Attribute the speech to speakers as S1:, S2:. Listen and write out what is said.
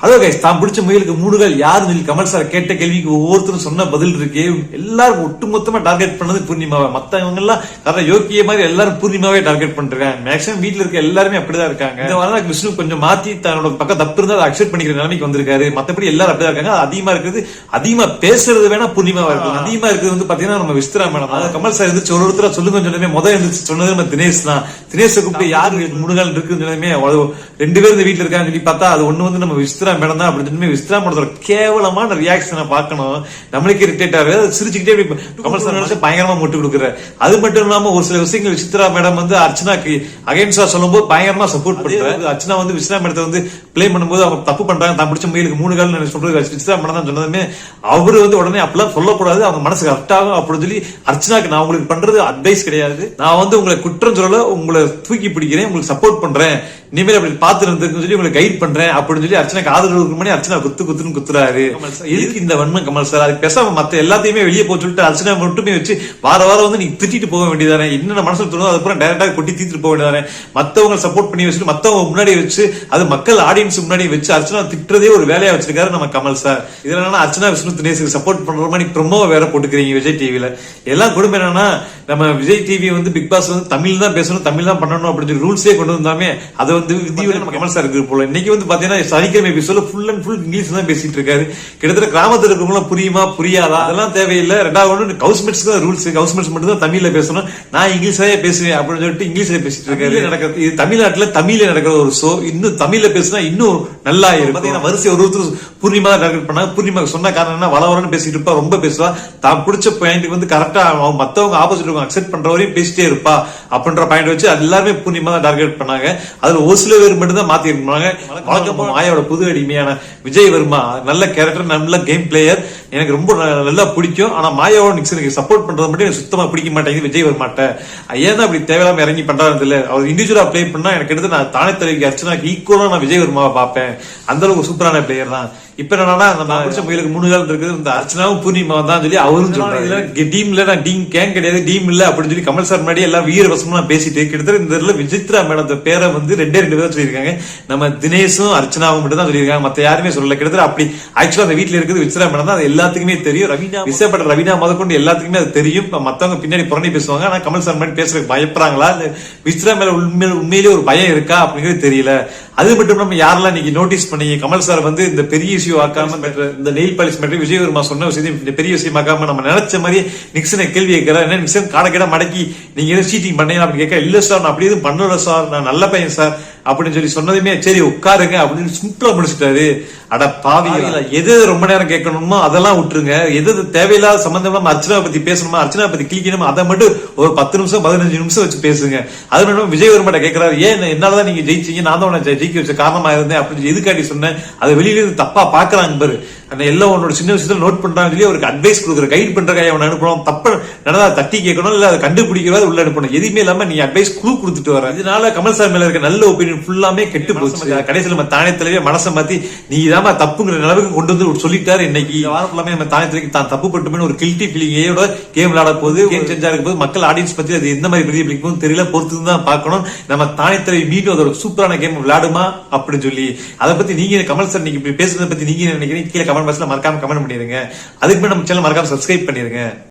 S1: Hello guys, தான் பிடிச்ச முயலுக்கு 3 கால் யாருன்னு சொல்லி கமல் சார் கேட்ட கேள்விக்கு ஒவ்வொருத்தரும் சொன்ன பதில் இருக்கு. எல்லாரும் ஒட்டுமொத்தமா டார்கெட் பண்ணது பூர்ணிமாவை. மத்தவங்க எல்லாம் கரெக்டா யோக்கிய மாதிரி எல்லாரும் பூர்ணிமாவே டார்கெட் பண்றாங்க. மேக்ஸிமம் வீட்டுல இருக்க எல்லாருமே அப்படிதான் இருக்காங்க. இந்த வாரம் விஷ்ணு கொஞ்சம் மாத்தி தன்னோட பக்கம் தப்பு இருந்தா அதை அக்செப்ட் பண்ணிக்கிற நிலைமைக்கு வந்திருக்காரு. மத்தபடி எல்லாரும் அப்படிதான் இருக்காங்க. அதிகமா இருக்கிறது, அதிகமா பேசுறது வேணா பூர்ணிமாவா இருக்கு. அதிகமா இருக்கிறது வந்து பாத்தீங்கன்னா நம்ம விஸ்திரா மேடம். கமல் சார் இருந்துச்சு ஒரு ஒருத்தர சொல்லுங்க சொன்னதுமே முதல் இருந்துச்சு சொன்னது நம்ம தினேஷ் தான். தினேஷ் கூப்பிட்டு யாரு 3 கால் இருக்குன்னு சொன்னதுமே 2 பேர் இந்த வீட்டுல இருக்கான்னு சொல்லி பார்த்தா அது ஒண்ணு வந்து நம்ம விஸ்திரா மேடம் தான். அப்படி விஸ்திரா மேடத்தோட கேவலமான ரியாக்ஷனை பார்க்கணும். நம்மளுக்கு இரிட்டேட் ஆகுது. சிரிச்சுக்கிட்டே கமல் சார் நினைச்சு பயங்கரமா முட்டு கொடுக்குற. அது மட்டும் இல்லாம ஒரு சில விஷயங்கள் விசித்ரா மேடம் வந்து அர்ச்சனாக்கு அகைன்ஸ்டா சொல்லும் போது பயங்கரமா சப்போர்ட் பண்றாரு. அர்ச்சனா வந்து விஸ்திரா மேடத்தை வந்து பிளே பண்ணும்போது அவங்க தப்பு பண்றாங்க, தான் பிடிச்ச முயலுக்கு 3 கால் சொல்றது விசித்ரா மேடம் தான் சொன்னதுமே அவரு வந்து உடனே அப்பெல்லாம் சொல்லக்கூடாது, அவங்க மனசு கரெக்ட் ஆகும் அப்படின்னு சொல்லி அர்ச்சனாக்கு நான் உங்களுக்கு பண்றது அட்வைஸ் கிடையாது. நான் வந்து உங்களை குற்றம் சொல்லல, உங்களை தூக்கி பிடிக்கிறேன், உங்களுக்கு சப்போர்ட் பண்றேன், இனிமேல் அப்படி பாத்து இருந்துன்னு சொல்லி உங்களை கைட் பண்றேன் அப்படின்னு சொல்லி அர்ச்சனாக்கு ஆதரவு மணி அர்ச்சனா குத்துன்னு குத்துறாரு. எதுக்கு இந்த வன்மம் கமல் சார்? அதுக்கு பேசாம மத்த எல்லாத்தையுமே வெளியே போய் சொல்லிட்டு அர்ச்சனா மட்டுமே வச்சு வாரம் வந்து நீங்க திட்டிட்டு போக வேண்டியதானே? என்னென்ன மனசுல தோணுதோ அதுக்கப்புறம் டைரக்டா கொட்டி தீர்த்து போக வேண்டியதானே? மத்தவங்க சப்போர்ட் பண்ணி வச்சுட்டு மத்தவங்க முன்னாடி வச்சு அது மக்கள் ஆடியன்ஸ் முன்னாடி வச்சு அர்ச்சனா திட்டுறதே ஒரு வேலையா வச்சிருக்காரு நம்ம கமல் சார். இதனால அர்ச்சனா விஷ்ணு தினேஷுக்கு சப்போர்ட் பண்ற மாதிரி ப்ரோமோ வேற போட்டுக்கிறீங்க விஜய் டிவில. எல்லாம் கொடுமை என்னன்னா நம்ம விஜய் டிவி வந்து பிக் பாஸ் வந்து தமிழ் தான் பேசணும், தமிழ் தான் பண்ணணும் அப்படின்னு ரூல்ஸே கொண்டு வந்தாமே அதை வந்து விதிவில நம்ம கமல் சார் இருக்கு போல. இன்னைக்கு வந்து பாத்தீங்கன்னா சனிக்கிழமை எபிசோட்ல ஃபுல் அண்ட் ஃபுல் இங்கிலீஷ் தான் பேசிட்டு இருக்காரு. கிட்டத்தட்ட கிராமத்துல இருக்கவங்க புரியுமா புரியாதா அதெல்லாம் தேவையில்லை. ரெண்டாவது ஹவுஸ்மேட்ஸ் தான் ரூல்ஸ், ஹவுஸ்மேட்ஸ் மட்டும் தான் தமிழ்ல பேசணும், நான் இங்கிலீஷ்லயே பேசுவேன் அப்படின்னு சொல்லிட்டு இங்கிலீஷ்ல பேசிட்டு இருக்காரு. நடக்கிறது இது தமிழ்நாட்டுல தமிழ்ல நடக்கிற ஒரு ஷோ. இன்னும் தமிழ்ல பேசினா இன்னும் நல்லா இருக்கும். வரிசை ஒருத்தர் பூர்ணிமா டார்கெட் பண்ணாங்க. பூர்ணிமா சொன்ன காரணம் என்ன, வளவரன்னு பேசிட்டு இருப்பா, ரொம்ப பேசுவா, தான் பிடிச்ச பாயிண்ட்டுக்கு வந்து கரெக்டா மத்தவங்க ஆப்போசிட் அக்செப்ட் பண்ற வரையும் பேசிட்டே இருப்பா அப்படின்ற பாயிண்ட் வச்சு அது எல்லாருமே பூர்ணிமா தான் டார்கெட் பண்ணாங்க. அதுல ஒரு சில பேர் மட்டும் தான் மாத்தி இருந்தாங்க. வழக்கமா மாயோட புது அடிமையான விஜய் வர்மா நல்ல கேரக்டர், நல்ல கேம் பிளேயர், எனக்கு ரொம்ப நல்லா பிடிக்கும். ஆனா மாயாவோட நிக்சனுக்கு சப்போர்ட் பண்றது மட்டும் எனக்கு சுத்தமா பிடிக்க மாட்டேங்குது விஜய் வர்மாட்ட. ஏன் அப்படி தேவையில்லாம இறங்கி பண்றாரு இல்ல. அவர் இண்டிவிஜுவலா பிளே பண்ணா எனக்கு எடுத்து நான் தானே தலைவிக்கு அர்ச்சனாக்கு ஈக்குவலா நான் விஜய் வர்மாவை பார்ப்பேன். அந்த அளவுக்கு சூப்பரான பிளேயர் தான். இப்ப என்னன்னா நம்ம பிடிச்ச முயலுக்கு 3 கால் இருக்குது, இந்த அர்ச்சனாவும் பூர்ணிமா தான் சொல்லி அவரும் சொல்றாரு. டீம்ல நான் டீம் கேங் கிடையாது, டீம் இல்ல அப்படின்னு சொல்லி கமல் சார் முன்னாடி எல்லாம் வீரவசமா பேசிட்டு கிட்டத்தட்ட இந்த விசித்ரா மேடம் பேரை வந்து 2 பேர் சொல்லியிருக்காங்க. நம்ம தினேஷும் அர்ச்சனாவும் மட்டும் தான் சொல்லியிருக்காங்க, மத்த யாருமே சொல்லல. கிட்டத்தட்ட அப்படி ஆக்சுவலா அந்த வீட்டுல இருக்குது விசித்ரா மேடம் தான், அது எல்லாத்துக்குமே தெரியும். ரவீனா விசேப்பட்ட ரவீனா முதற்கொண்டு எல்லாத்துக்குமே அது தெரியும். மத்தவங்க பின்னாடி புரணி பேசுவாங்க, ஆனா கமல் சார் முன்னாடி பேசுறதுக்கு பயப்படுறாங்களா, விசித்ரா மேல உண்மையிலேயே ஒரு பயம் இருக்கா அப்படிங்கிறது தெரியல. அது மட்டும் நம்ம யாரெல்லாம் இன்னைக்கு நோட்டீஸ் பண்ணி கமல் சார் வந்து இந்த பெரிய இஷ்யூ ஆக்காம இந்த நெயில் பாலிஷ் மட்டும் விஜய் வர்மா சொன்ன விஷயம் பெரிய விஷயம் ஆக்காம நம்ம நினைச்ச மாதிரி நிக்சனை கேள்வி கேட்கிறார். என்ன நிக்சன் காடை மடக்கி நீங்க எதுவும் சீட்டிங் பண்ணீங்க அப்படின்னு கேட்க, இல்ல சார் நான் அப்படி எதுவும் பண்ணல சார், நான் நல்ல பையன் சார் அப்படின்னு சொல்லி சொன்னதுமே சரி உட்காருங்க அப்படின்னு சிம்பிளா முடிச்சுட்டாரு. அட பாவி, எது ரொம்ப நேரம் கேட்கணுமோ அதெல்லாம் விட்டுருங்க, எது தேவையில்லாத சம்பந்தமா அர்ச்சனா பத்தி பேசணுமா, அர்ச்சனா பத்தி கிளிக்கணுமா அதை மட்டும் ஒரு 10 நிமிஷம் 15 நிமிஷம் வச்சு பேசுங்க. அது மட்டும் விஜய் வர்மா கேட்கிறாரு, ஏன் என்னாலதான் நீங்க ஜெயிச்சீங்க, நான் தான் ஜெயிக்க வச்ச காரணமா இருந்தேன் அப்படின்னு எதுக்காட்டி சொன்னேன், அதை வெளியில இருந்து தப்பா பாக்குறாங்க பாரு. அந்த எல்லாம் உன்னோட சின்ன விஷயத்துல நோட் பண்றாங்க சொல்லி அவருக்கு அட்வைஸ் கொடுக்குற, கைட் பண்ற கையை அவனை அனுப்பணும். தப்ப நடந்தா தட்டி கேட்கணும், இல்ல அதை கண்டுபிடிக்கிறதா உள்ள அனுப்பணும். எதுவுமே இல்லாம நீ அட்வைஸ் கொடுத்துட்டு வர. இதனால கமல் சார் மேல இருக்க நல்ல ஒப்பீனியன் ஃபுல்லாமே கெட்டு போச்சு. கடைசியில் நம்ம தானே தலைவிய மனசை மாத்தி நீ இதாம தப்புங்கிற நிலவுக்கு கொண்டு வந்து சொல்லிட்டாரு. இன்னைக்கு வாரம் ஃபுல்லாமே நம்ம தானே தலைக்கு தான் தப்பு பட்டுமே ஒரு கில்ட்டி ஃபீலிங்கோட கேம் விளையாட போது, கேம் செஞ்சா இருக்க போது மக்கள் ஆடியன்ஸ் பத்தி அது எந்த மாதிரி பிரதிபலிக்கும் தெரியல, பொறுத்து தான் பார்க்கணும். நம்ம தானே தலைவி மீண்டும் அதோட சூப்பரான கேம் விளையாடுமா அப்படின்னு சொல்லி அதை பத்தி நீங்க கமல் சார் நீங்க பேசுறதை பத்தி நீங்க நினைக்கிறீங்க கீழே கமெண்ட் பாக்ஸ்ல மறக்காம கமெண்ட் பண்ணிருங்க. அதுக்கு நம்ம சேனல் மறக்காம சப்ஸ்கிரைப் பண்ணிருங்க.